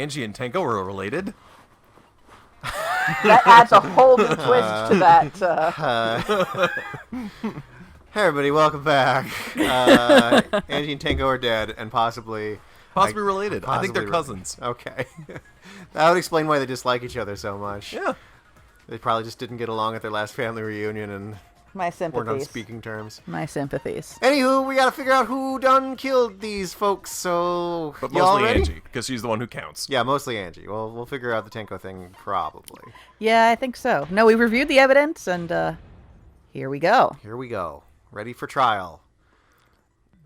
Angie and Tenko were related. That adds a whole new twist to that. Hey everybody, welcome back. Angie and Tango are dead, and possibly Related. I think they're cousins. Okay. That would explain why they dislike each other so much. Yeah. They probably just didn't get along at their last family reunion and My sympathies. weren't on speaking terms. My sympathies. Anywho, we gotta figure out who done killed these folks, so... But y'all mostly ready? Angie, because she's the one who counts. Yeah, mostly Angie. Well, we'll figure out the Tenko thing, probably. Yeah, I think so. No, we reviewed the evidence, and here we go. Here we go. Ready for trial.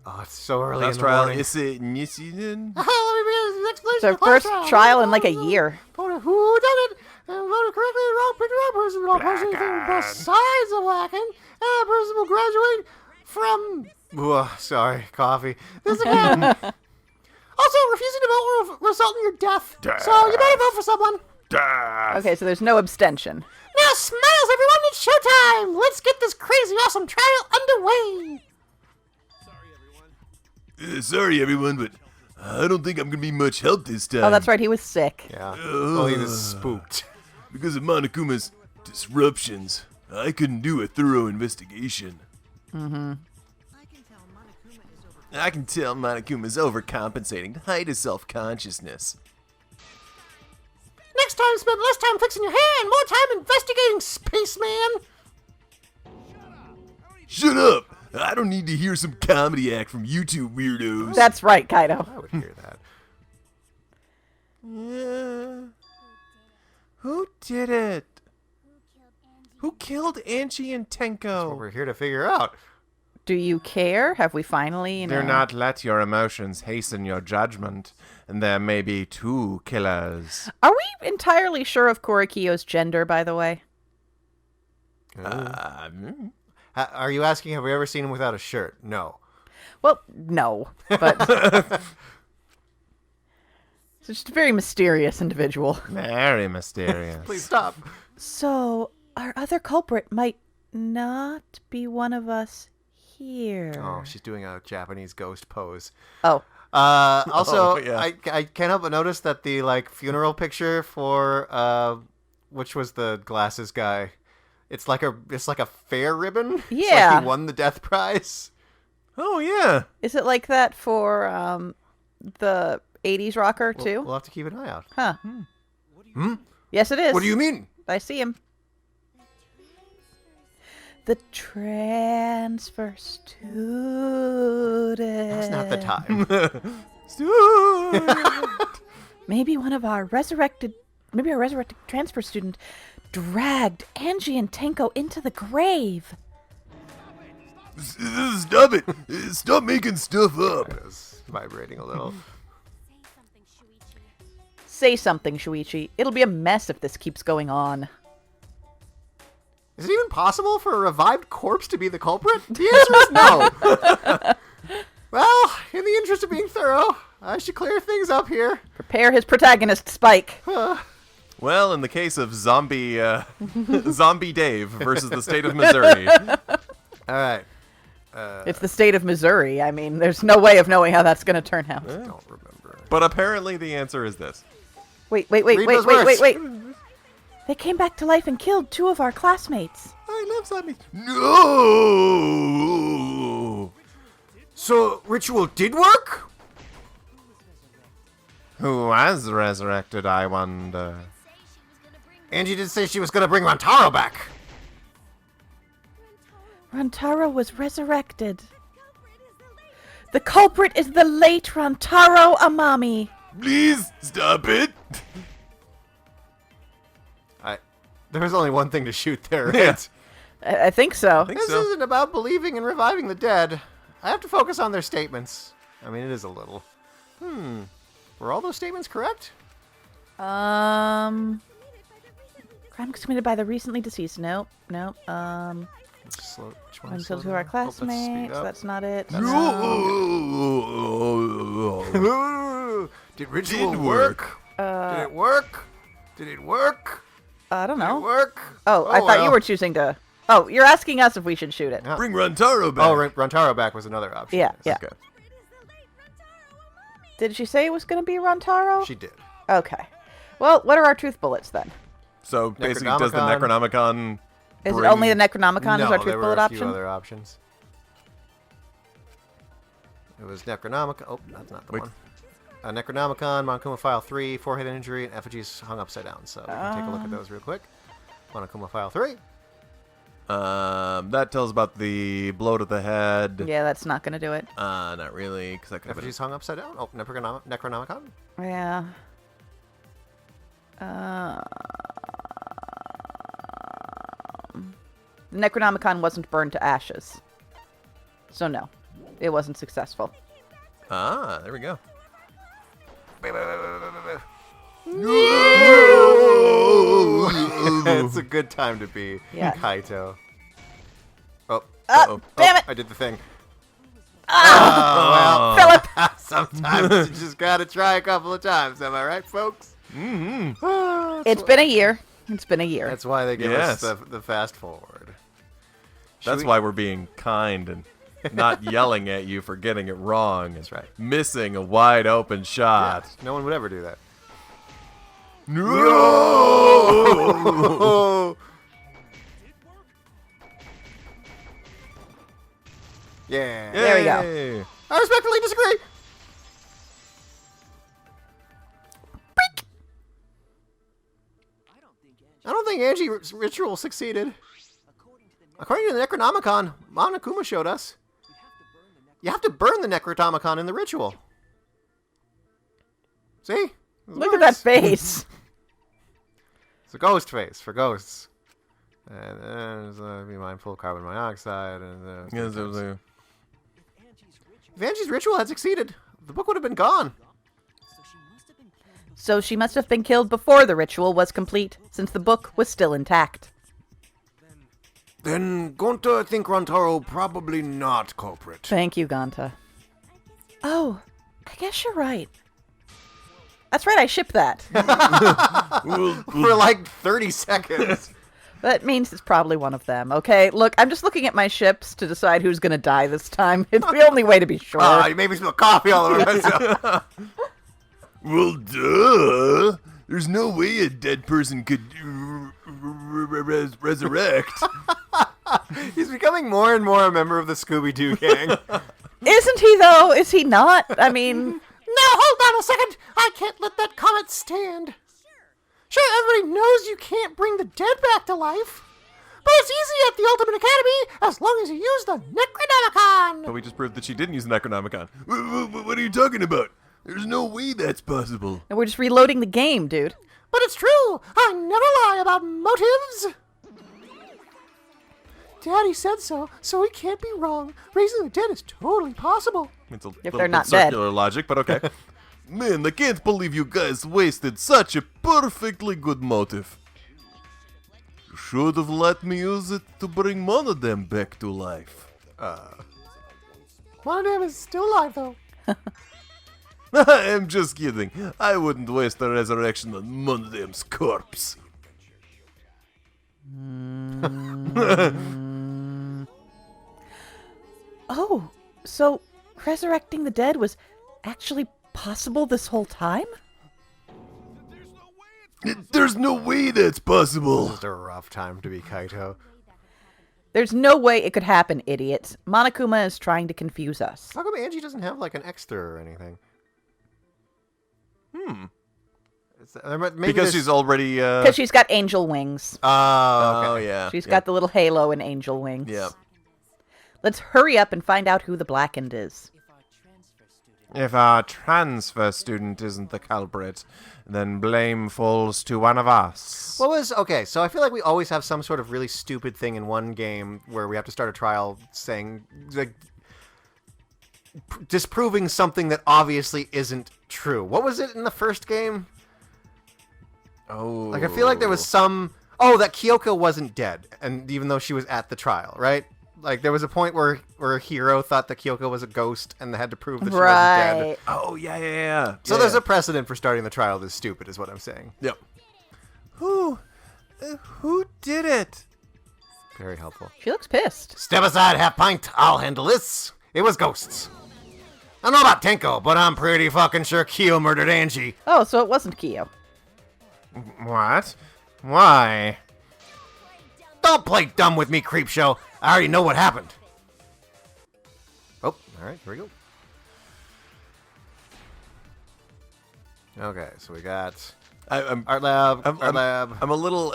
Oh, it's so early Last in the trial, morning. is it Nisinen? Let me begin the explanation It's our of the first trial. trial in like a year. Voted who done it, and voted correctly the wrong picked the wrong person, the wrong person anything besides a blackened, and that person will graduate from... sorry, coffee. This again. Also, refusing to vote will result in your death. So you better vote for someone. Okay, so there's no abstention. Now, smiles, everyone, it's showtime. Let's get this crazy, awesome trial underway. Sorry, everyone, but I don't think I'm going to be much help this time. Oh, that's right, he was sick. Yeah. Well, he was spooked. Because of Monokuma's disruptions, I couldn't do a thorough investigation. Mm-hmm. I can tell Monokuma's overcompensating to hide his self-consciousness. Next time, spend less time fixing your hair and more time investigating, spaceman. Shut up! I don't need to hear some comedy act from you two weirdos. That's right, Kaido. I would hear that. Yeah. Who did it? Who killed Angie and That's what Tenko? we're here to figure out. Do you care? Have we finally, Do not let your emotions hasten your judgment, and there may be two killers. Are we entirely sure of Korikyo's gender, by the way? Are you asking, have we ever seen him without a shirt? No. Well, no, but... He's just a very mysterious individual. Very mysterious. Please stop. So, our other culprit might not be one of us here. Oh, she's doing a Japanese ghost pose. Oh. Also, Oh, yeah. I can't help but notice that the funeral picture for which was the glasses guy. It's like a fair ribbon. It's Yeah. like he won the death prize. Oh, yeah. Is it like that for the 80s rocker, too? We'll have to keep an eye out. Huh. Hmm? Yes, it is. What do you mean? I see him. The transfer student. That's not the time. Maybe our resurrected transfer student dragged Angie and Tenko into the grave. Stop it. Stop making stuff up. It was vibrating a little. Say something, Shuichi. It'll be a mess if this keeps going on. Is it even possible for a revived corpse to be the culprit? The answer is no. Well, in the interest of being thorough, I should clear things up here. Prepare his protagonist, Spike. Well, in the case of zombie Dave versus the state of Missouri. All right. It's the state of Missouri. I mean, there's no way of knowing how that's going to turn out. Don't remember. But apparently the answer is this. Wait. Read those words. They came back to life and killed 2 of our classmates. I love zombies. No! So, ritual did work? Who was resurrected, I wonder? Angie did say she was going to bring Rantaro back. Rantaro was resurrected. The culprit is the late Rantaro Amami. Please stop it. There was only one thing to shoot there, right? Yeah. I think so. This isn't about believing and reviving the dead. I have to focus on their statements. I mean, it is a little. Were all those statements correct? Crime committed by the recently deceased. Nope. Which one? Until 2 of our classmates. That's not it. No. Did ritual Did work? Did it work? Did it work? I don't Did it know. work? Oh, I thought you were choosing to... Oh, you're asking us if we should shoot it. Yeah. Bring Rantaro back. Oh, Rantaro back was another option. Yeah, Yes. yeah. Did she say it was going to be Rantaro? She did. Okay. Well, what are our truth bullets then? So basically, does the Necronomicon Is it bring- only the Necronomicon No, as our truth there were bullet a few option? other options. It was Necronomicon. Oh, that's not the one. Necronomicon, Monokuma File 3, forehead injury, and effigies hung upside down. So we can take a look at those real quick. Monokuma File 3. That tells about the blow to the head. Yeah, that's not going to do it. Not really, because that could have been... Effigies hung upside down. Oh, Necronomicon. Yeah. Necronomicon wasn't burned to ashes. So no, it wasn't successful. Ah, there we go. It's a good time to be Yeah. Kaito. Oh, Damn it! I did the thing. Philip! Sometimes you just gotta try a couple of times. Am I right, folks? Mm-hmm. It's been a year. It's been a year. That's why they give Yes. us the fast forward. That's why we're being kind and not yelling at you for getting it wrong. That's right. Missing a wide open shot. No one would ever do that. No! Yeah. There we go. Yay. I respectfully disagree. I don't think Angie's ritual succeeded. According to the Necronomicon, Monokuma showed us, you have to burn the Necronomicon in the ritual. See? It Look at that works. face. It's a ghost face for ghosts. And be mindful of carbon monoxide. And Yes, it was a- if Angie's ritual had succeeded, the book would have been gone. So she must have been killed before the ritual was complete, since the book was still intact. Then Gonta, I think Rantaro probably not culprit. Thank you, Ganta. Oh, I guess you're right. That's right, I shipped that. For like 30 seconds. That means it's probably one of them, okay? Look, I'm just looking at my ships to decide who's gonna die this time. It's the only way to be sure. You made me spill coffee all over myself. Well, duh. There's no way a dead person could resurrect. He's becoming more and more a member of the Scooby-Doo gang. Isn't he, though? Is he not? I mean... No, hold on a second. I can't let that comment stand. Sure, everybody knows you can't bring the dead back to life. But it's easy at the Ultimate Academy as long as you use the Necronomicon. But we just proved that she didn't use the Necronomicon. What are you talking about? There's no way that's possible. We're just reloading the game, dude. But it's true. I never lie about motives. Daddy said so he can't be wrong. Raising the dead is totally possible. It's a If little they're bit not dead. circular logic, but okay. Man, I can't believe you guys wasted such a perfectly good motive. You should have let me use it to bring one of them back to life. One of them is still alive, though. I'm just kidding. I wouldn't waste a resurrection on one of them's corpse. Oh, so resurrecting the dead was actually possible this whole time? There's no way that's possible. It's a rough time to be Kaito. There's no way it could happen, idiots. Monokuma is trying to confuse us. How come Angie doesn't have like an extra or anything? Maybe Because she's already. Because she's got angel wings. Oh, okay. Oh yeah. She's got the little halo and angel wings. Yeah. Let's hurry up and find out who the Blackened is. If our transfer student isn't the culprit, then blame falls to one of us. Okay, so I feel like we always have some sort of really stupid thing in one game where we have to start a trial saying, like, disproving something that obviously isn't true. What was it in the first game? Oh. Like, I feel like there was some... Oh, that Kyoko wasn't dead, and even though she was at the trial, right? Like, there was a point where Hiro thought that Kyoko was a ghost and they had to prove that she wasn't dead. Oh, yeah. So there's a precedent for starting the trial that's stupid, is what I'm saying. Yep. Who did it? Very helpful. She looks pissed. Step aside, half pint. I'll handle this. It was ghosts. I don't know about Tenko, but I'm pretty fucking sure Kyo murdered Angie. Oh, so it wasn't Kyo. What? Why? Don't play dumb with me, Creepshow. I already know what happened. Oh, alright, here we go. Okay, so we got I'm Art Lab, I'm, Art I'm, Lab. I'm a little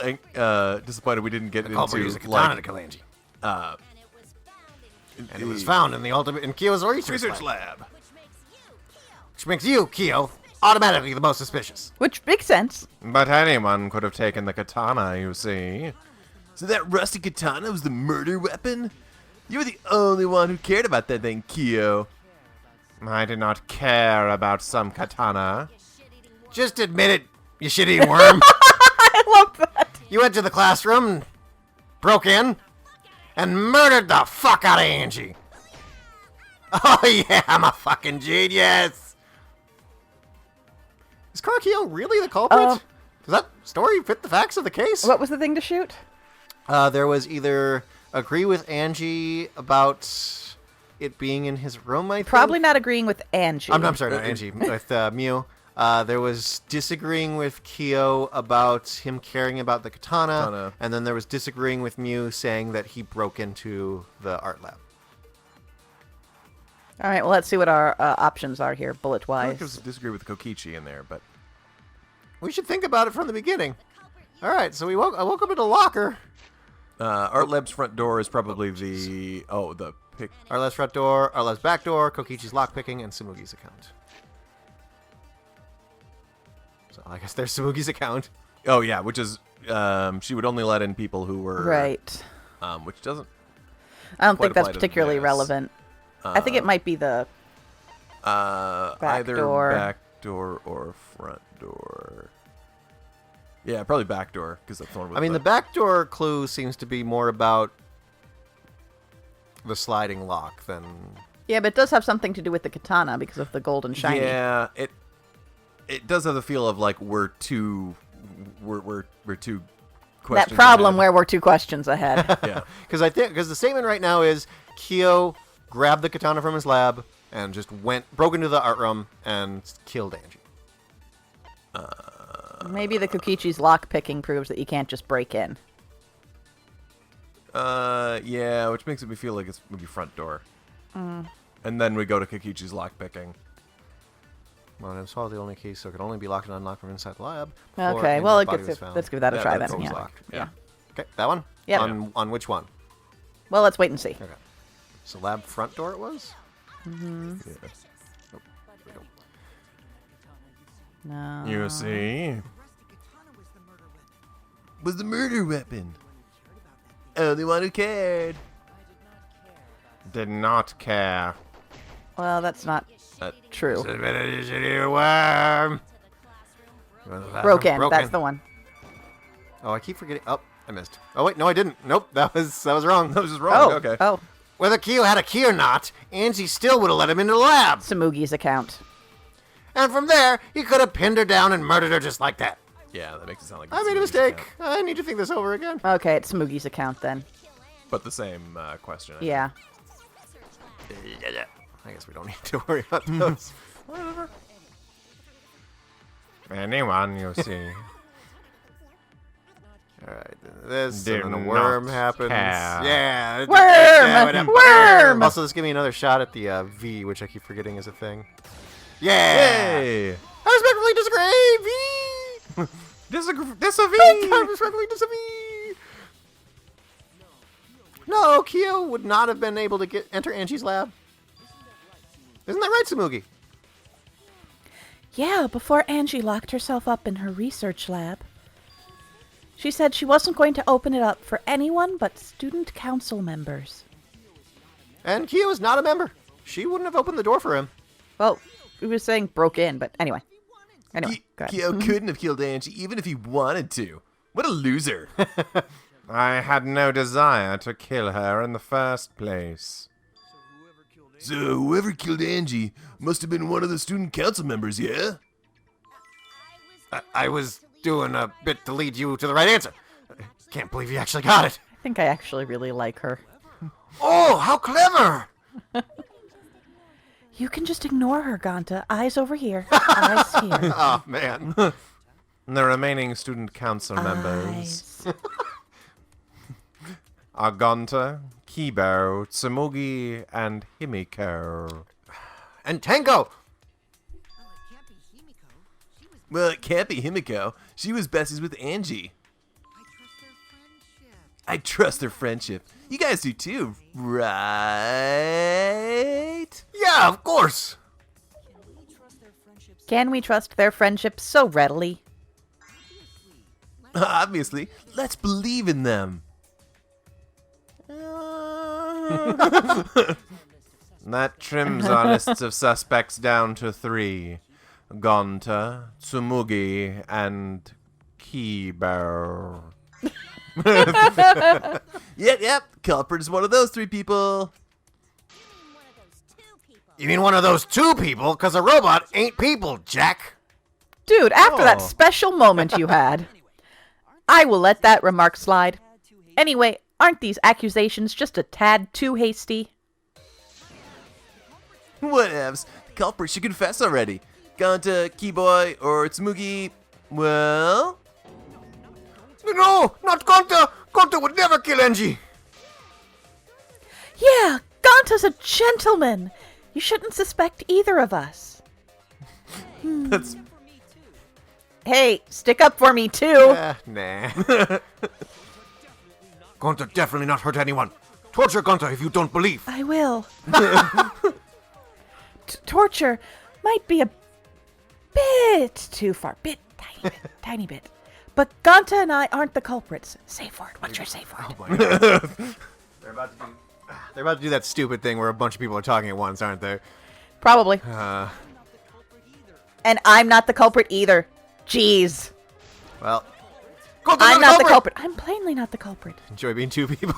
disappointed we didn't get Culprit used into a katana to like kill Angie. And it was the found in the ultimate in Kyo's research lab. lab. Which makes you, Kyo, automatically the most suspicious. Which makes sense. But anyone could have taken the katana, you see. So that rusty katana was the murder weapon? You were the only one who cared about that thing, Kyo. I did not care about some katana. Just admit it, you shit-eating worm. I love that. You went to the classroom, broke in, and murdered the fuck out of Angie. Oh yeah, I'm a fucking genius. Is Karakyo really the culprit? Does that story fit the facts of the case? What was the thing to shoot? There was either agree with Angie about it being in his room, I think. Probably not agreeing with Angie. I'm sorry, not Angie, with Mew. There was disagreeing with Kyo about him caring about the katana, and then there was disagreeing with Mew saying that he broke into the art lab. All right, well, let's see what our options are here, I think bullet-wise. there was a disagree with Kokichi in there, but We should think about it from the beginning. All right, so I woke up in a locker. Art Lab's front door is probably the pick. Art lab's front door, Art lab's back door, Kokichi's lockpicking, and Sumugi's account. So I guess there's Sumugi's account. Oh yeah, which is she would only let in people who were Right. Which doesn't. I don't quite think that's apply to particularly this. relevant. I think it might be the... Either door. back door or front door. Yeah, probably back door because that's the one with I mean, the back door clue seems to be more about the sliding lock than... Yeah, but it does have something to do with the katana because of the gold and shiny. Yeah, it does have the feel of like we're two questions That problem ahead. where we're 2 questions ahead. Yeah. Because the statement right now is Kyo grabbed the katana from his lab and just broke into the art room and killed Angie. Maybe the Kokichi's lock-picking proves that you can't just break in. Yeah, which makes me feel like it's maybe front door. And then we go to Kokichi's lockpicking. Well, it was probably the only case, so it could only be locked and unlocked from inside the lab. Okay, well, let's give that a try that then. goes Yeah. locked. Yeah. Okay, that one? Yep. On which one? Well, let's wait and see. Okay. So lab front door it was? Mm-hmm. Yeah. No. You see? Was the murder weapon. Only one who cared. Did not care. Well, that's not true. Worm. Broke in. That's the one. Oh, I keep forgetting. Oh, I missed. Oh wait, no, I didn't. Nope, that was wrong. That was just wrong. Okay. Oh. Whether Kyo had a key or not, Angie still would have let him into the lab. Samugi's account. And from there, he could have pinned her down and murdered her just like that. Yeah, that makes it sound like I it's made a Sumugi's mistake. account. I need to think this over again. Okay, it's Samugi's account then. But the same question. I Yeah. I guess we don't need to worry about those. Whatever. Anyone you see. Alright, this, Did and then a not worm happens. care. Yeah. Worm! Worm! Also, let's give me another shot at the V, which I keep forgetting is a thing. Yeah! Hey! I respectfully disagree, V! Disagree. I respectfully disagree! No, Kyo would not have been able to enter Angie's lab. Isn't that right, Samugi? Yeah, before Angie locked herself up in her research lab. She said she wasn't going to open it up for anyone but student council members. And Kyo is not a member. She wouldn't have opened the door for him. Well, we were saying broke in, but anyway. Anyway, go ahead. Kyo couldn't have killed Angie even if he wanted to. What a loser. I had no desire to kill her in the first place. So whoever killed Angie must have been one of the student council members, yeah? I was doing a bit to lead you to the right answer. Can't believe you actually got it. I think I actually really like her. Oh, how clever! You can just ignore her, Ganta. Eyes over here. Eyes here. Oh, man. The remaining student council members Eyes. are Gonta, Kibo, Tsumugi, and Himiko. And Tango! Well, it can't be Himiko. She was besties with Angie. I trust their friendship. You guys do too, right? Yeah, of course! Can we trust their friendship so readily? Obviously. Let's believe in them. That trims our lists of suspects down to 3. Gonta, Tsumugi, and Kibo. Yep. Culprit is one of those 3 people. You mean one of those 2 people? Because a robot ain't people, Jack. Dude, after that Oh. special moment you had, I will let that remark slide. Anyway, aren't these accusations just a tad too hasty? Whatevs. The culprit should confess already. Gonta, Keyboy, or Tsumugi, well... No, not Gonta! Gonta would never kill Angie! Yeah, Ganta's a gentleman. You shouldn't suspect either of us. That's... Hey, stick up for me too. Nah. Gonta definitely not hurt anyone. Torture Gonta if you don't believe. I will. Torture might be a bit too far. Tiny bit. But Ganta and I aren't the culprits. Safe word. What's your safe word? They're about to do that stupid thing where a bunch of people are talking at once, aren't they? Probably. And I'm not the culprit either. Jeez. Well, Gonta's I'm not the culprit. I'm plainly not the culprit. Enjoy being 2 people.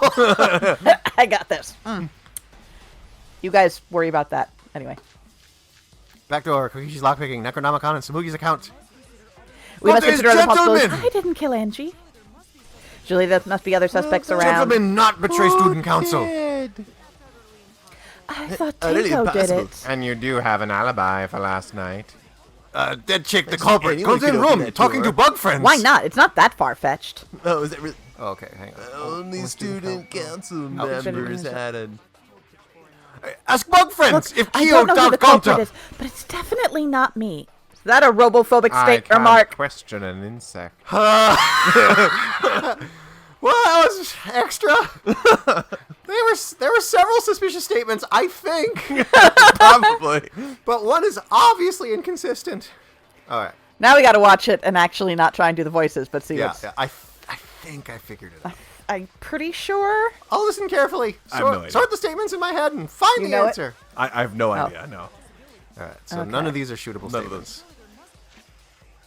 I got this. You guys worry about that. Anyway. Backdoor, Kokishi's lockpicking, Necronomicon, and Samugi's account. We must Gonta is consider other possibilities. gentleman! I didn't kill Angie. Julie, there must be other suspects around. Gentlemen not betray student council. I thought Really Tango did impossible. it. And you do have an alibi for last night. Dead chick, the culprit, anyone comes in could open room, that talking door. to bug friends. Why not? It's not that far-fetched. Oh, is that really... Okay, hang on. Only student council student members council. had a... Ask bug friends if I Kyo don't know who the doubt culprit Gonta. is, but it's definitely not me. Is that a robophobic I state can't remark? question an insect. Well, that was extra. There were several suspicious statements, I think, Probably. but one is obviously inconsistent. All right. Now we got to watch it and actually not try and do the voices, but see Yeah, what's... I think I figured it out. I'm pretty sure. I'll listen carefully. I have no idea. Sort the statements in my head and find You the know it? answer. I have no idea, no. All right. So Okay. none of these are shootable None of statements.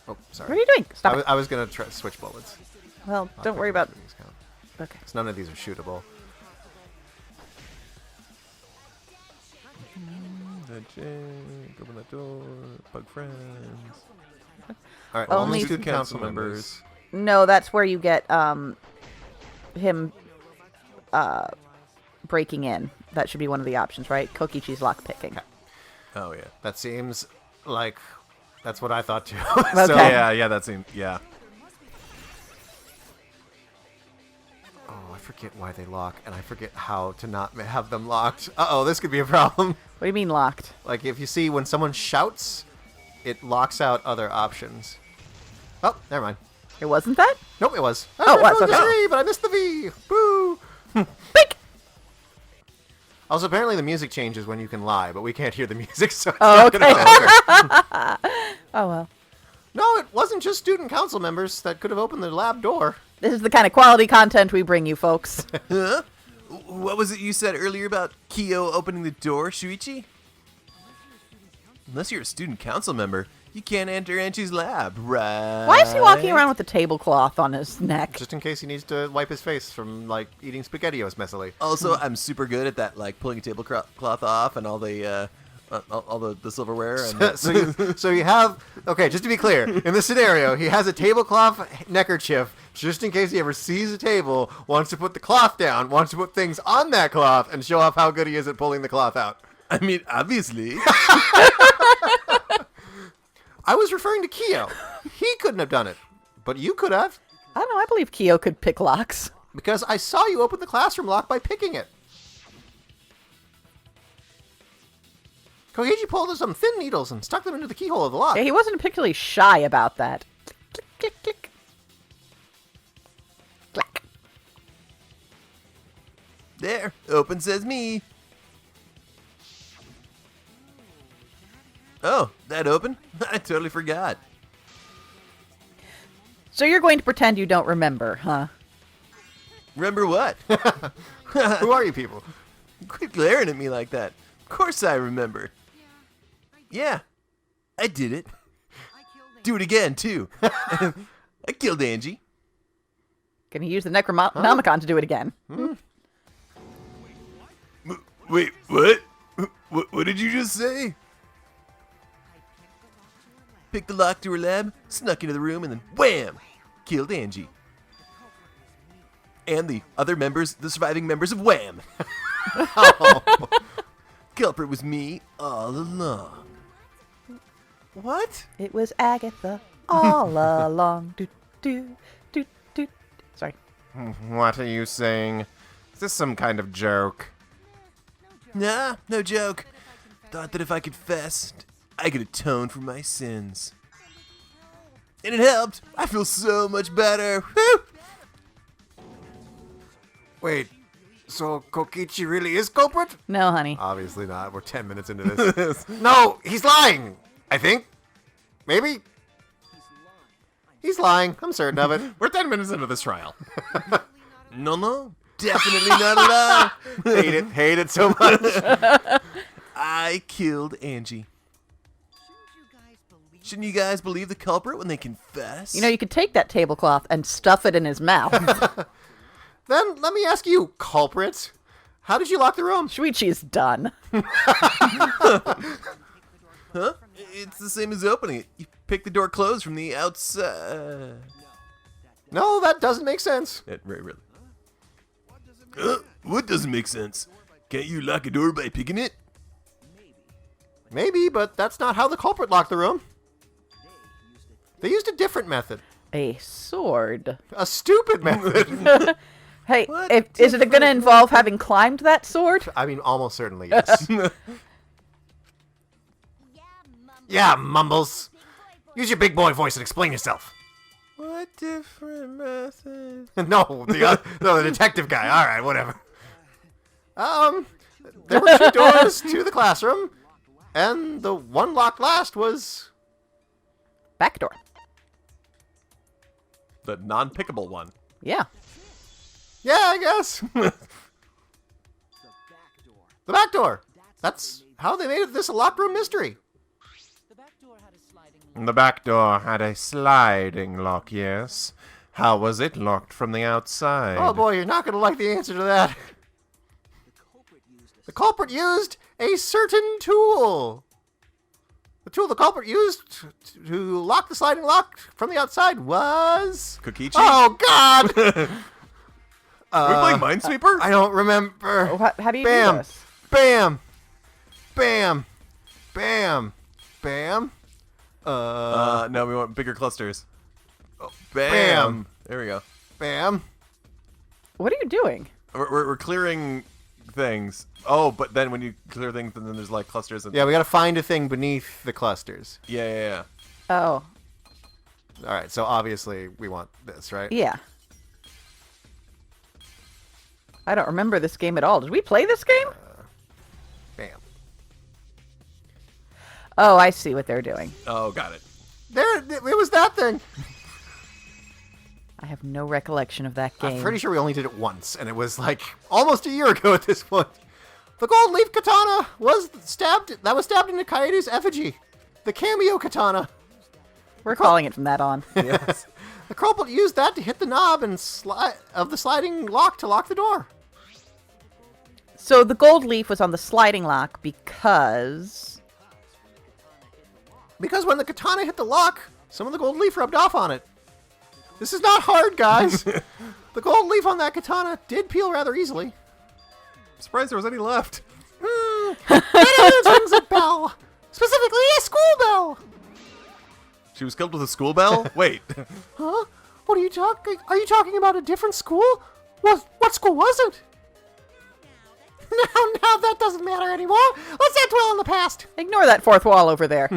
Oh, sorry. What are you doing? Stop it. I was gonna switch bullets. Well, don't worry about... These count. Okay. 'Cause none of these are shootable. The chick, open the door, bug friends. All right. Only student council members. No, that's where you get him breaking in. That should be one of the options, right? Kokichi's lockpicking. Oh, yeah. That seems like that's what I thought too. Okay. So, Yeah, that seems... Yeah. oh, I forget why they lock, and I forget how to not have them locked. Uh-oh, this could be a problem. What do you mean locked? Like, if you see when someone shouts, it locks out other options. Oh, never mind. It wasn't that? Nope, it was. Oh, it was, okay. Disagree, but I missed the V. Boo! Bink! Also, apparently the music changes when you can lie, but we can't hear the music, so it's Oh, not gonna filter. Oh, well. No, it wasn't just student council members that could have opened the lab door. This is the kind of quality content we bring you, folks. Huh? What was it you said earlier about Kyo opening the door, Shuichi? Unless you're a student council member, you can't enter Angie's lab, right? Why is he walking around with a tablecloth on his neck? Just in case he needs to wipe his face from, like, eating SpaghettiOs messily. Also, I'm super good at that, like pulling a tablecloth off and all the silverware. And So you have... Okay, just to be clear, in this scenario, he has a tablecloth neckerchief just in case he ever sees a table, wants to put the cloth down, wants to put things on that cloth, and show off how good he is at pulling the cloth out. I mean, obviously. I was referring to Keo. He couldn't have done it, but you could have, I don't know. I believe Kyo could pick locks. because I saw you open the classroom lock by picking it. Koichi pulled some thin needles and stuck them into the keyhole of the lock. Yeah, he wasn't particularly shy about that. Click, click, click. Clack. There, open says me. Oh, that open? I totally forgot. So you're going to pretend you don't remember, huh? Remember what? Who are you people? Quit glaring at me like that. Of course I remember. Yeah, I did it. Do it again, too. I killed Angie. Gonna use the Necronomicon to do it again. Wait, what? What did you just say? Picked the lock to her lab, snuck into the room, and then wham! Killed Angie. And the surviving members of Wham! Culprit was me all along. What? It was Agatha all along. Do, do, do, do. Sorry. What are you saying? Is this some kind of joke? Nah, no joke. Thought that if I confessed, I could atone for my sins. And it helped. I feel so much better. Woo! Wait, so Kokichi really is culprit? No, honey. Obviously not. We're 10 minutes into this. No, he's lying. I think. Maybe. He's lying. I'm certain of it. We're 10 minutes into this trial. No, definitely not at all. Hate it so much. I killed Angie. Shouldn't you guys believe the culprit when they confess? You know, you could take that tablecloth and stuff it in his mouth. Then let me ask you, culprit. How did you lock the room? Shuichi's done. Huh? It's the same as opening it. You pick the door closed from the outside. No, that doesn't make sense. Really. What doesn't make sense? Can't you lock a door by picking it? Maybe, but that's not how the culprit locked the room. They used a different method. A sword. A stupid method. Hey, What is it going to involve having climbed that sword? I mean, almost certainly, yes. Yeah, Mumbles. Use your big boy voice and explain yourself. What different method? No, the detective guy. All right, whatever. There were 2 doors to the classroom, and the one locked last was... Back door. The non-pickable one. Yeah. Yeah, I guess. The back door. That's how they made this a locked room mystery. The back door had a sliding lock, yes. How was it locked from the outside? Oh boy, you're not going to like the answer to that. The culprit used a certain tool. The tool the culprit used to lock the sliding lock from the outside was... Kokichi? Oh, God! Are we playing Minesweeper? I don't remember. Oh, how do you Bam. do this? Bam! Bam! Bam! Bam! No, we want bigger clusters. Oh, bam. Bam. There we go. Bam! What are you doing? We're clearing things. Oh, but then when you clear things, then there's like clusters. And Yeah, we gotta find a thing beneath the clusters. yeah. Oh, Alright, so obviously we want this, right? yeah. I don't remember this game at all. Did we play this game? Bam. Oh, I see what they're doing. Oh, got it. There, it was that thing. I have no recollection of that game. I'm pretty sure we only did it once, and it was like almost a year ago at this point. The gold leaf katana was stabbed into Kaede's effigy. The cameo katana. We're calling it from that on. Yes. The culprit used that to hit the knob and of the sliding lock to lock the door. So the gold leaf was on the sliding lock because... Because when the katana hit the lock, some of the gold leaf rubbed off on it. This is not hard, guys. The gold leaf on that katana did peel rather easily. I'm surprised there was any left. That evidence rings a bell. Specifically, a school bell. She was killed with a school bell? Wait. Huh? What are you talking? Are you talking about a different school? What school was it? Now that doesn't matter anymore. Let's not dwell on the past. Ignore that fourth wall over there.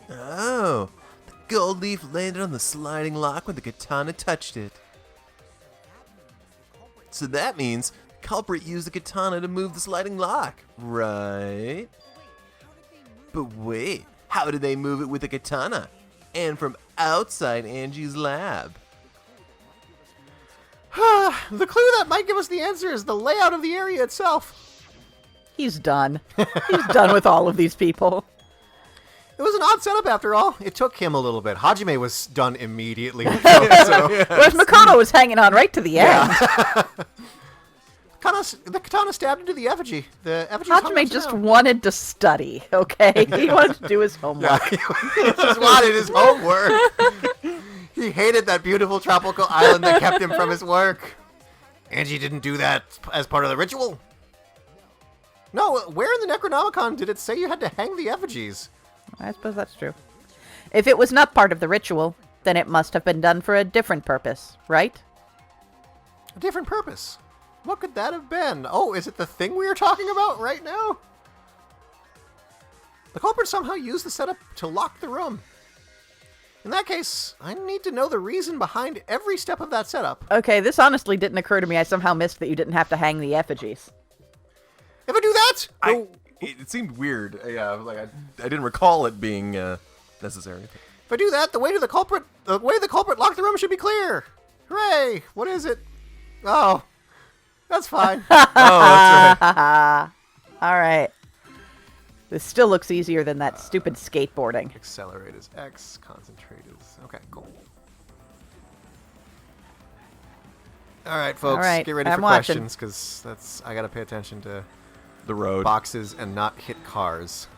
Oh, the gold leaf landed on the sliding lock when the katana touched it. So that means the culprit used the katana to move the sliding lock, right? But wait, how did they move it with the katana? And from outside Angie's lab? The clue that might give us the answer is the layout of the area itself. He's done. He's done with all of these people. It was an odd setup after all. It took him a little bit. Hajime was done immediately. So, Whereas Makoto was hanging on right to the end. the katana stabbed into the effigy. The effigy hung Hajime just down. wanted to study, okay? He wanted to do his homework. He just wanted his homework. He hated that beautiful tropical island that kept him from his work. Angie didn't do that as part of the ritual. No, where in the Necronomicon did it say you had to hang the effigies? I suppose that's true. If it was not part of the ritual, then it must have been done for a different purpose, right? A different purpose. What could that have been? Oh, is it the thing we are talking about right now? The culprit somehow used the setup to lock the room. In that case, I need to know the reason behind every step of that setup. Okay, this honestly didn't occur to me. I somehow missed that you didn't have to hang the effigies. If I do that, It seemed weird. Yeah, like I didn't recall it being necessary. if I do that, the way the culprit locked the room should be clear. Hooray! What is it? Oh, that's fine. Oh, that's right. All right. This still looks easier than that stupid skateboarding. Accelerate is X, concentrate is... Okay, cool. All right, folks, All right, get ready I'm for watching. questions, because I got to pay attention to The road. boxes and not hit cars.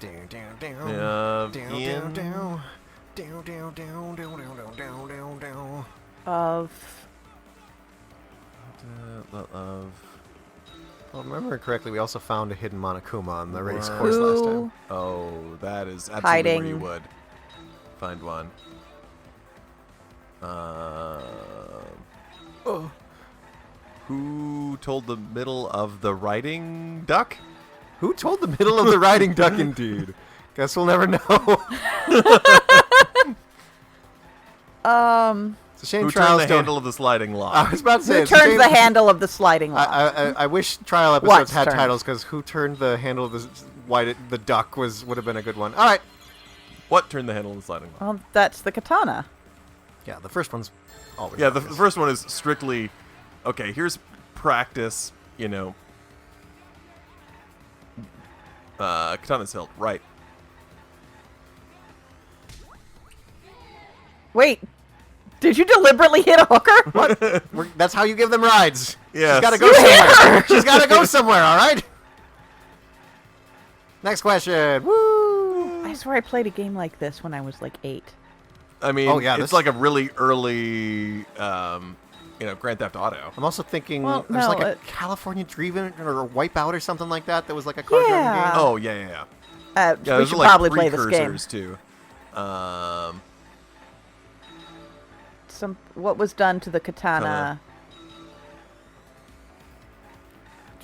Down, down, down. Yeah, Down, Ian? down, down. Down, down, down, down, down, down, down, down. Of... Well, remember correctly, we also found a hidden Monokuma on the race course last time. Oh, that is absolutely Hiding. where you would find one. Who told the middle of the riding duck? Who told the middle of the riding duck, indeed? Guess we'll never know. It's a shame Who turned trials the don't... handle of the sliding I lock? was about to say, Who it's a turns shame- the handle of the sliding lock? I wish trial episodes What's had turned? titles, because who turned the handle of the duck would have been a good one. All right. What turned the handle of the sliding lock? Well, that's the katana. Yeah, the first one's always Yeah, the obvious. first one is strictly, okay, here's practice, katana's hilt, right. Wait, did you deliberately hit a hooker? What? That's how you give them rides. Yes. She's got to go somewhere. She's got to go somewhere, all right? Next question. Woo! I swear I played a game like this when I was like 8. I mean, Oh, yeah, it's this- like a really early, Grand Theft Auto. I'm also thinking Well, there's no, like a it- California Dreaming or a Wipeout or something like that was like a card driving Yeah. game. Oh, yeah. Yeah, We those should are like probably play this game. precursors too. What was done to the katana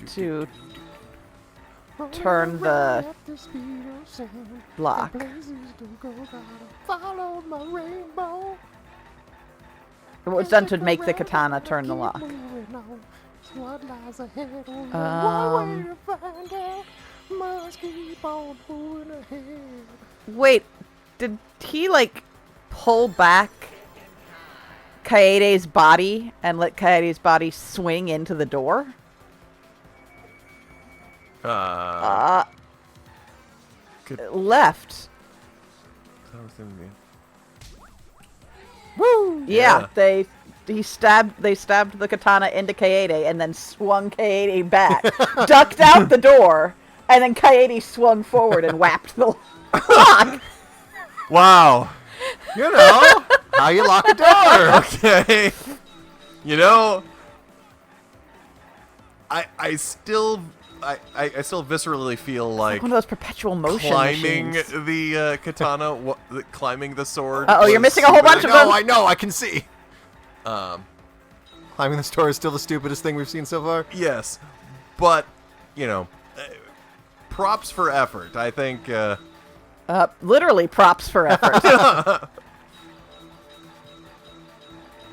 to turn the lock? What was done to make the katana turn the lock? Wait, did he like pull back Kaede's body and let Kaede's body swing into the door? Left. Woo! Yeah, Yeah. they stabbed the katana into Kaede and then swung Kaede back, ducked out the door, and then Kaede swung forward and whapped the lock. Wow. You know how you lock a door. Okay. You know, I still I still viscerally feel like One of those perpetual motion climbing machines. the katana, climbing the sword. Uh-oh, you're was missing a whole bunch of them. I know, I can see. Um, Climbing the store is still the stupidest thing we've seen so far. yes, but props for effort. I think. Literally props for effort.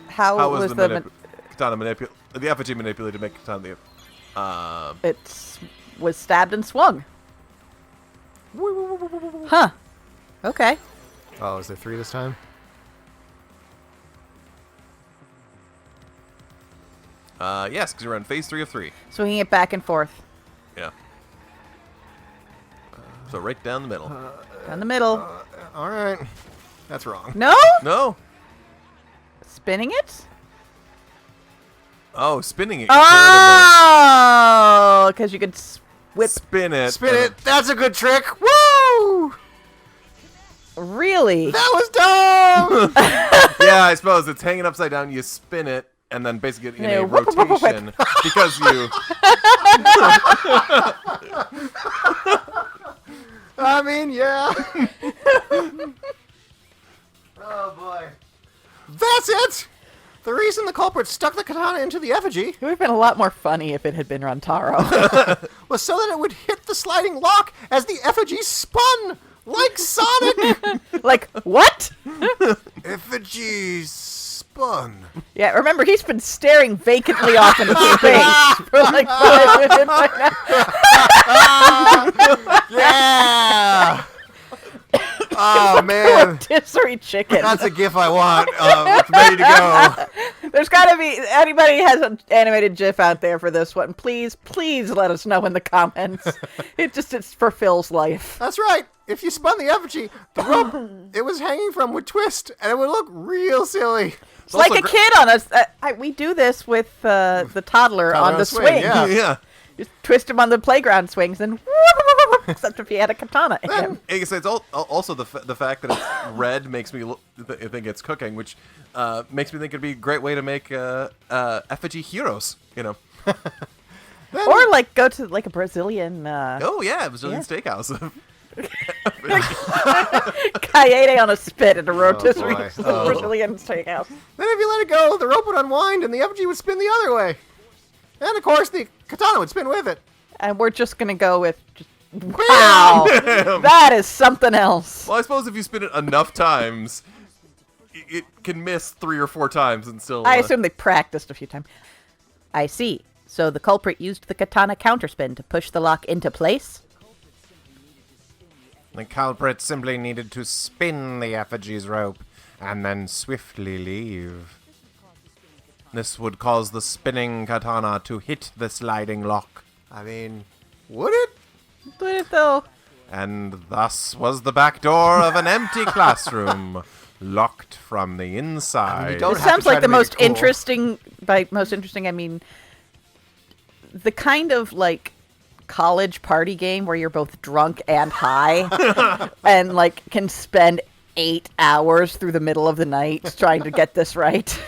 How was was the katana the effigy manipulated to make katana the? It was stabbed and swung. Huh. Okay. Oh, is there 3 this time? Yes, because you're on phase 3 of 3. Swinging it back and forth. Yeah. So right down the middle. Down the middle. All right. That's wrong. No? No. Spinning it? Oh, spinning it. Oh! Because you could whip. Spin it. Spin it. That's a good trick. Woo! Really? That was dumb! Yeah, I suppose it's hanging upside down. You spin it, and then basically in Yeah, a whip, whip, whip, whip. rotation because you. I mean, yeah. Oh, boy. That's it! The reason the culprit stuck the katana into the effigy It would have been a lot more funny if it had been Rantaro. was so that it would hit the sliding lock as the effigy spun! Like Sonic! Like, what? Effigy spun. Yeah, remember, he's been staring vacantly off into space for like 5 minutes right now. Yeah! Oh, man. Rotisserie chicken. That's a gif I want. It's ready to go. There's got to be, anybody has an animated GIF out there for this one, please let us know in the comments. It's for Phil's life. That's right. If you spun the effigy, the rope it was hanging from would twist, and it would look real silly. It's like a kid on us. We do this with the toddler on the swing. yeah. Yeah. Just twist him on the playground swings and except if he had a katana in him. I guess it's also the fact that it's red makes me think it's cooking, which makes me think it'd be a great way to make effigy heroes. Or like go to like a Brazilian Oh yeah, Brazilian steakhouse. Kaede on a spit at a rotisserie boy. Brazilian steakhouse. Then if you let it go, the rope would unwind, and the effigy would spin the other way. And, of course, the katana would spin with it. And we're just gonna go with just, wow. That is something else. Well, I suppose if you spin it enough times, it can miss 3 or 4 times and still. I assume they practiced a few times. I see. So the culprit used the katana counterspin to push the lock into place? The culprit simply needed to spin the effigy's rope and then swiftly leave. This would cause the spinning katana to hit the sliding lock, I mean, would it? Would it though? and thus was the back door of an empty classroom locked from the inside. don't This have to sounds try like to the make most it cool. interesting, by most interesting I mean the kind of like college party game where you're both drunk and high and like can spend 8 hours through the middle of the night trying to get this right.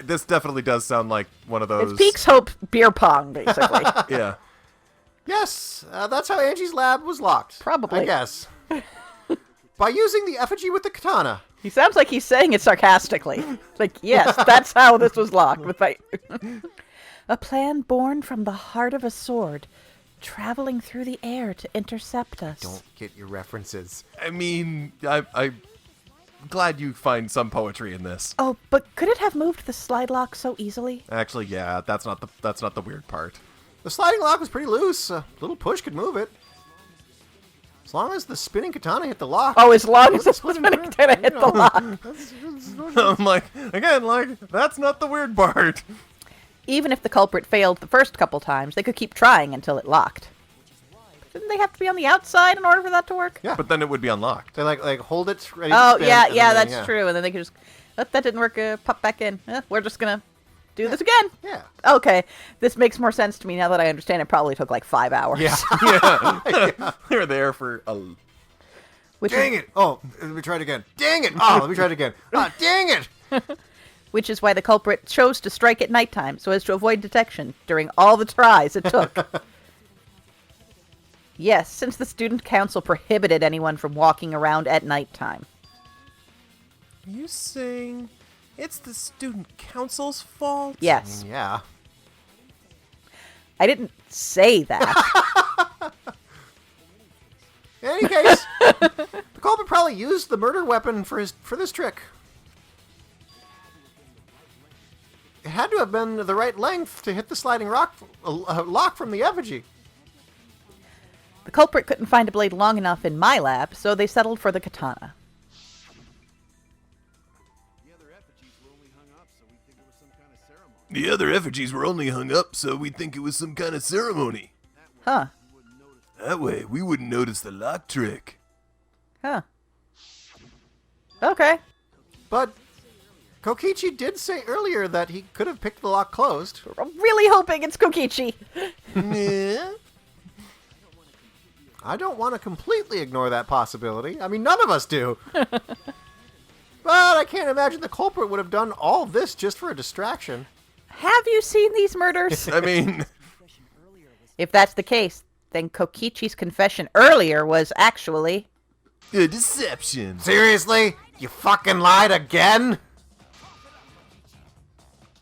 This definitely does sound like one of those. It's Peaks Hope beer pong, basically. Yeah. Yes, that's how Angie's lab was locked. Probably. I guess. By using the effigy with the katana. He sounds like he's saying it sarcastically. Like, yes, that's how this was locked. With my a plan born from the heart of a sword, traveling through the air to intercept us. Don't get your references. I mean, I'm glad you find some poetry in this. Oh, but could it have moved the slide lock so easily? Actually, yeah, that's not the weird part. The sliding lock was pretty loose. A little push could move it. As long as the spinning katana hit the lock. Oh, as long as this was going to hit the lock. I'm like, again, that's not the weird part. Even if the culprit failed the first couple times, they could keep trying until it locked. Didn't they have to be on the outside in order for that to work? Yeah. But then it would be unlocked. They like hold it ready Oh, to spin. yeah, and yeah, then that's true. And then they could just, oh, that didn't work, pop back in. We're just going to do this again. Yeah. Okay, this makes more sense to me now that I understand it probably took like 5 hours. Yeah. They were there for a. Which Dang is, it! Oh, let me try it again. Dang it! Oh, let me try it again. Ah, dang it! which is why the culprit chose to strike at nighttime so as to avoid detection during all the tries it took. Yes, since the student council prohibited anyone from walking around at nighttime. You saying it's the student council's fault? Yes. Yeah. I didn't say that. In any case, the culprit probably used the murder weapon for this trick. It had to have been the right length to hit the sliding lock from the effigy. The culprit couldn't find a blade long enough in my lab, so they settled for the katana. The other effigies were only hung up, so we'd think it was some kind of ceremony. Huh. That way, we wouldn't notice the lock trick. Huh. Okay. But Kokichi did say earlier that he could have picked the lock closed. I'm really hoping it's Kokichi. Yeah? I don't want to completely ignore that possibility. I mean, none of us do. But I can't imagine the culprit would have done all this just for a distraction. Have you seen these murders? I mean, If that's the case, then Kokichi's confession earlier was actually... a deception. Seriously? You fucking lied again?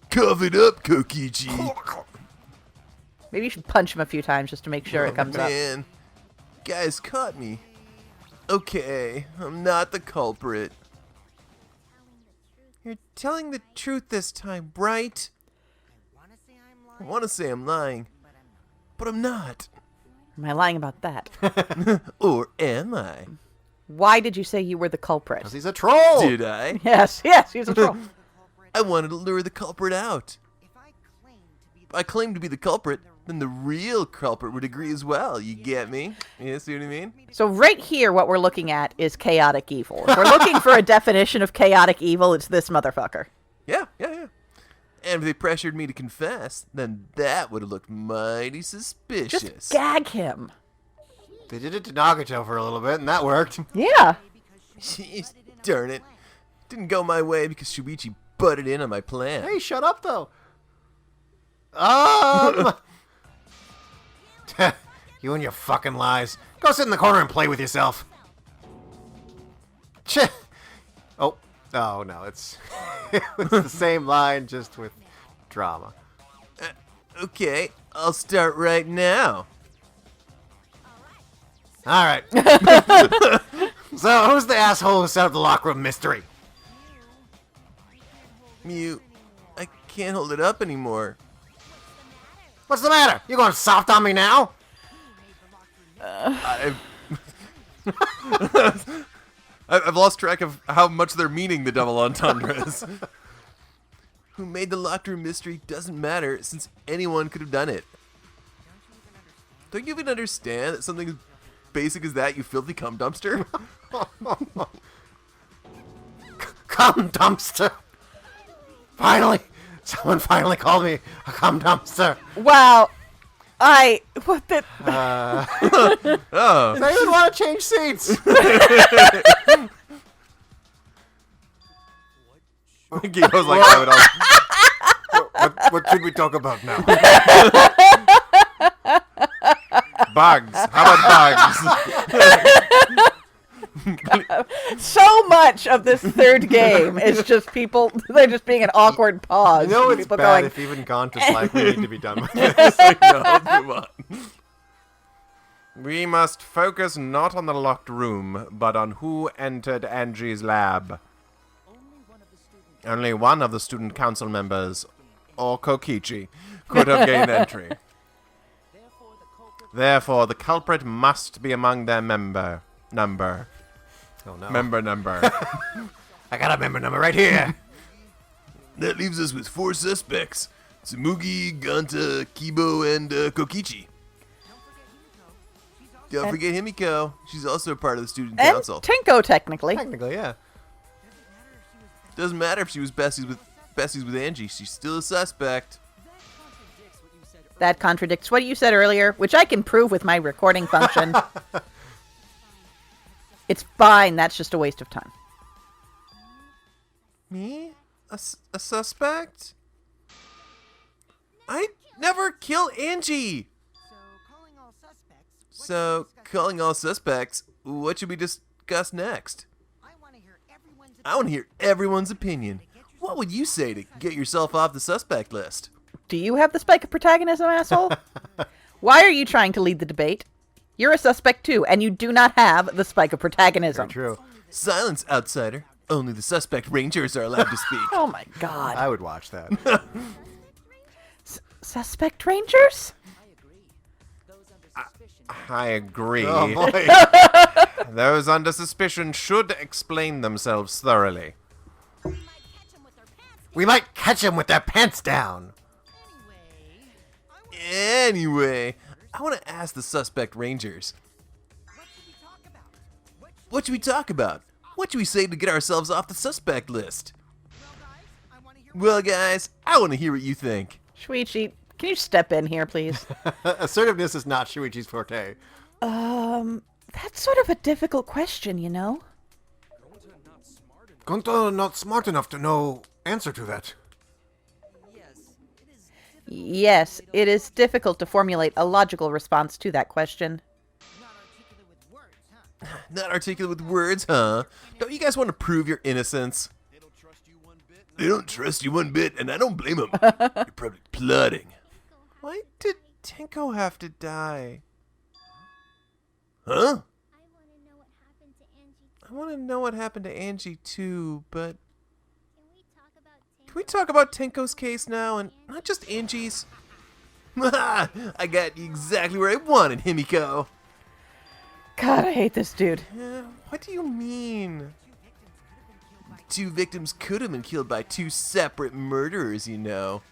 Cough it up, Kokichi. Maybe you should punch him a few times just to make sure it comes up. Man, guys caught me. Okay, I'm not the culprit. You're telling the truth this time, right? I want to say I'm lying, but I'm not. Am I lying about that? Or am I? Why did you say you were the culprit? Because he's a troll! Did I? Yes, he's a troll. I wanted to lure the culprit out. If I claim to be the culprit, then the real culprit would agree as well. You get me? You see what I mean? So right here, what we're looking at is chaotic evil. If we're looking for a definition of chaotic evil, it's this motherfucker. Yeah. And if they pressured me to confess, then that would have looked mighty suspicious. Just gag him. They did it to Nagato for a little bit, and that worked. Yeah. Jeez, darn it. Didn't go my way because Shuichi butted in on my plan. Hey, shut up, though. You and your fucking lies. Go sit in the corner and play with yourself. Oh no, it's it's the same line, just with drama. Okay, I'll start right now. All right. So, who's the asshole who set up the locker room mystery? Mew, I can't hold it up anymore. What's the matter? You going soft on me now? I've lost track of how much they're meaning the double entendres. Who made the locked room mystery doesn't matter, since anyone could have done it. Don't you even understand that something as basic as that, you filthy cum dumpster? Cum dumpster. Finally, someone finally called me a cum dumpster. Wow. What the... Oh. Does anyone want to change seats? He goes like that with all. What should we talk about now? Bugs. How about bugs? So much of this third game is just people, they're just being an awkward pause. You know it's people bad going, if even Gonta's like, we need to be done with this. No, let's move on. We must focus not on the locked room, but on who entered Angie's lab. Only one of the student council members, or Kokichi, could have gained entry. Therefore, the culprit must be among their number. Oh no. Member number. I got a member number right here. That leaves us with 4 suspects. Tsumugi, Ganta, Kibo, and Kokichi. Don't forget Himiko. She's also a part of the student and council. Tinko, technically. Technically, yeah. Doesn't matter if she was besties with Angie. She's still a suspect. That contradicts what you said earlier, which I can prove with my recording function. It's fine. That's just a waste of time. Me? a suspect? I never kill Angie. So, calling all suspects, what should we discuss next? I want to hear everyone's opinion. What would you say to get yourself off the suspect list? Do you have the spike of protagonism, asshole? Why are you trying to lead the debate? You're a suspect too, and you do not have the spike of protagonism. True. Silence, outsider. Only the suspect rangers are allowed to speak. Oh my god. I would watch that. Suspect rangers? I agree. Oh boy. Those under suspicion should explain themselves thoroughly. We might catch them with their pants down. Anyway, I want to ask the suspect rangers. What should we talk about? What should we say to get ourselves off the suspect list? Well, guys, I want to hear what you think. Shuichi, can you step in here, please? Assertiveness is not Shuichi's forte. That's sort of a difficult question, you know? Gunta not smart enough to know answer to that. Yes, it is difficult to formulate a logical response to that question. Not articulate with words, huh? Don't you guys want to prove your innocence? They don't trust you one bit, and I don't blame them. You're probably plotting. Why did Tenko have to die? Huh? I want to know what happened to Angie too, but can we talk about Tenko's case now and not just Angie's? I got you exactly where I wanted, Himiko. God, I hate this dude. What do you mean? Two victims could have been killed by two separate murderers, you know.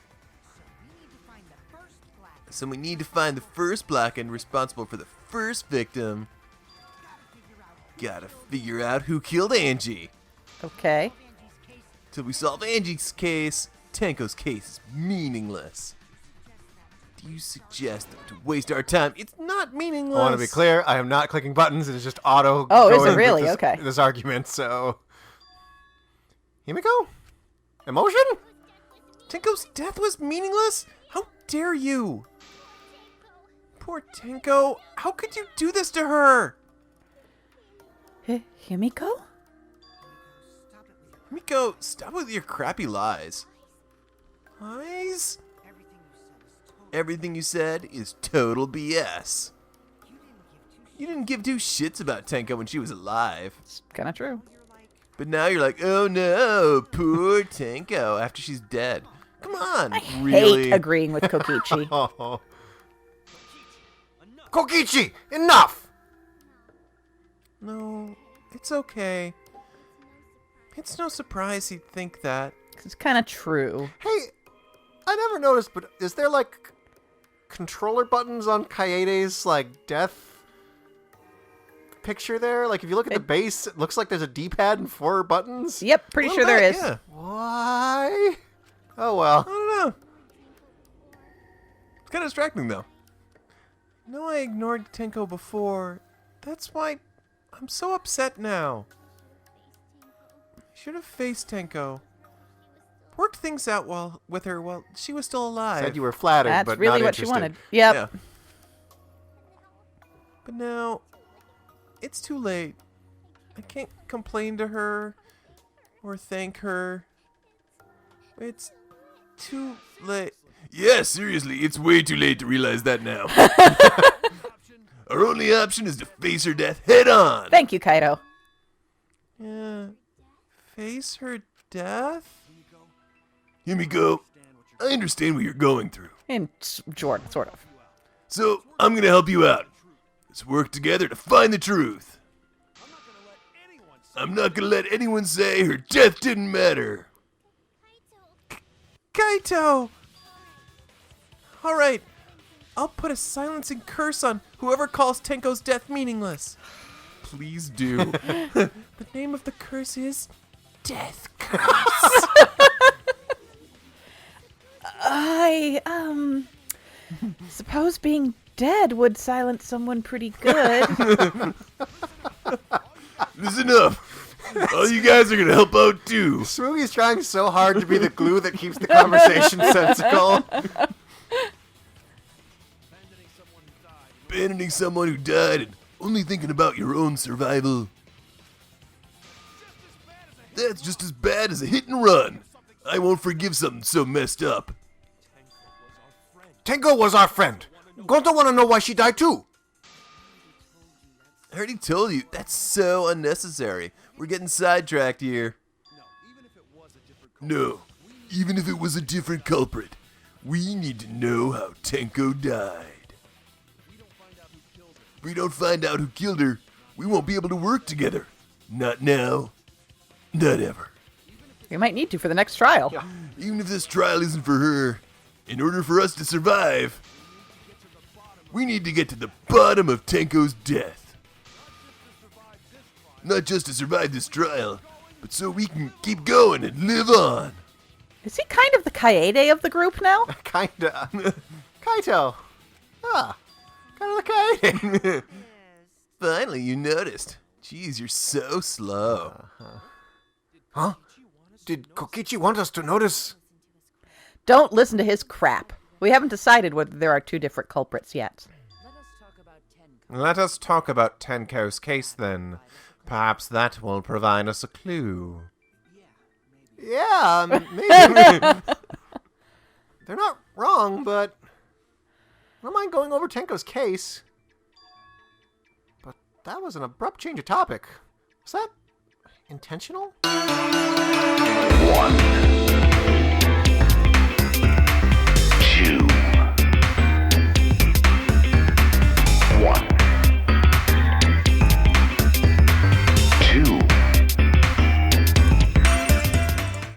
So we need to find the first black and responsible for the first victim. Gotta figure out who killed Angie. Okay. Till we solve Angie's case, Tenko's case is meaningless. Do you suggest that to waste our time? It's not meaningless. I want to be clear. I am not clicking buttons. It is just auto. Oh, is it going with really? this, Okay. This argument. So, Himiko, emotion. Tenko's death was meaningless? How dare you? Poor Tenko. How could you do this to her? Himiko? Himiko, stop with your crappy lies. Lies? Everything you said is total BS. You didn't give two shits about Tenko when she was alive. It's kind of true. But now you're like, oh no, poor Tenko after she's dead. Come on, really? Hate agreeing with Kokichi. Oh. Kokichi, enough. No, it's okay. It's no surprise he'd think that. It's kind of true. Hey, I never noticed, but is there like controller buttons on Kaede's like death picture there? Like if you look at the base, it looks like there's a D-pad and 4 buttons. Yep, pretty Well, sure there is. Yeah. Why? Oh well. I don't know. It's kind of distracting, though. No, I ignored Tenko before. That's why I'm so upset now. I should have faced Tenko. Worked things out with her while she was still alive. Said you were flattered, That's but really not what she interested. wanted. Yep. Yeah. But now, it's too late. I can't complain to her or thank her. It's too late. Yeah, seriously, it's way too late to realize that now. Our only option is to face her death head on. Thank you, Kaito. Yeah. Face her death? Himiko, I understand what you're going through. And Jordan, sort of. So, I'm gonna help you out. Let's work together to find the truth. I'm not gonna let anyone say her death didn't matter. Kaito! Alright, I'll put a silencing curse on whoever calls Tenko's death meaningless. Please do. The name of the curse is Death Curse. I suppose being dead would silence someone pretty good. This is enough. Oh, you guys are gonna help out too. Smoothie's trying so hard to be the glue that keeps the conversation sensical. Abandoning someone who died and only thinking about your own survival. That's just as bad as a hit and run. I won't forgive something so messed up. Tenko was our friend. Gonto want to know why she died too. I already told you, that's so unnecessary. We're getting sidetracked here. No, even if it was a different culprit, we need to know how Tenko died. If we don't find out who killed her, we won't be able to work together. Not now. Not ever. We might need to for the next trial. Yeah. Even if this trial isn't for her, in order for us to survive, we need to get to the bottom of Tenko's death. Not just to survive this trial, but so we can keep going and live on. Is he kind of the Kaede of the group now? Kinda. Kaito. Ah. Kind of the Kaede. Finally, you noticed. Jeez, you're so slow. Huh? Did Kokichi want us to notice? Don't listen to his crap. We haven't decided whether there are two different culprits yet. Let us talk about Tenko's case then. Perhaps that will provide us a clue. Yeah, maybe. They're not wrong, but I don't mind going over Tenko's case. But that was an abrupt change of topic. Was that intentional?